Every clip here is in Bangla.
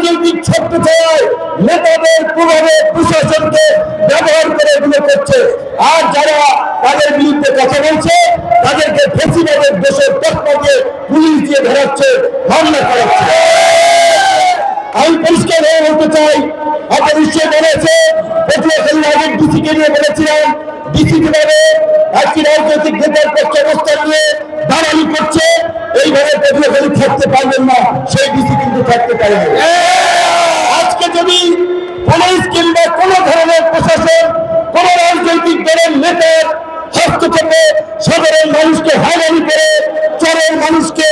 রাজনৈতিক ছত্র ছায়ায় নেতাদের প্রভাবে প্রশাসনকে ব্যবহার করে এগুলো করছে। আর যারা তাদের বিরুদ্ধে কথা বলছে তাদেরকে ফেসিবাদের দেশের তকমা দিয়ে পুলিশ দিয়ে ধরাচ্ছে, মামলা করাচ্ছে। আমি পরিষ্কার হয়ে বলতে চাই, আপনার নিশ্চয় বলেছে পটুয়াখালীর আগের ডিসিকে নিয়ে বলেছিলাম, ডিসি কিভাবে একটি রাজনৈতিক নেতার পক্ষে অবস্থান নিয়ে দাঁড়ানি করছে, এইভাবে পটুয়াখালী থাকতে পারবেন না, সেই ডিসি কিন্তু থাকতে পারবে। আজকে যদি পুলিশ কিংবা কোন ধরনের প্রশাসন কোন রাজনৈতিক দলের নেতার হস্তক্ষেপে সাধারণ মানুষকে হয়রানি করে, চরের মানুষকে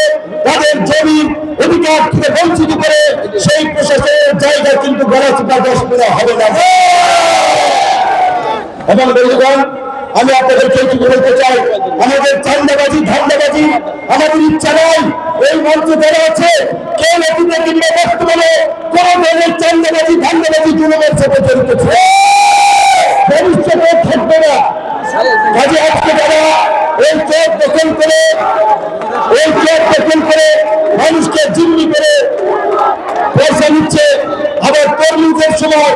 তাদের জমির অধিকার থেকে বঞ্চিত করে, সেই প্রশাসনের জায়গা কিন্তু গড়াচিপা দশ করা হবে না। এবং বন্ধুগণ, আমি আপনাদেরকে একটু বলতে চাই, আমাদের চান্দাবাজি ধান্দাবাজি আমাদের ইচ্ছা নয়। এই মঞ্চে যারা আছে কেউ অতীতে কিংবা বর্তমানে কোন ধরনের চান্দাবাজি ধান্দাবাজি জুলুমের সাথে জড়িত ছিল, ভবিষ্যতে থাকবে না। কাজে আজকে যারা এই চোখ দখল করে মানুষকে জিম্মি করে পয়সা নিচ্ছে, আবার তরমুজের সময়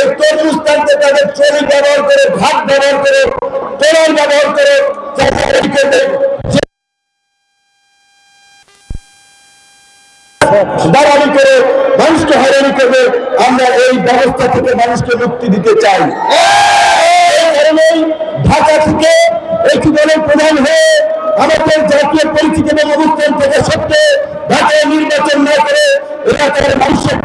এই তরমুজ টানতে তাদের ট্রলি ব্যবহার করে, ভাত ব্যবহার করে, ট্রলার ব্যবহার করে দালালি করে মানুষকে হয়রানি করবে, আমরা এই ব্যবস্থা থেকে মানুষকে মুক্তি দিতে চাই। এই কারণেই ঢাকা থেকে একটি দলের প্রধান হয়ে আমাদের জাতীয় পরিচিতি এবং অবস্থান থেকে সত্ত্বে ঢাকায় নির্বাচন না করে এলাকার মানুষের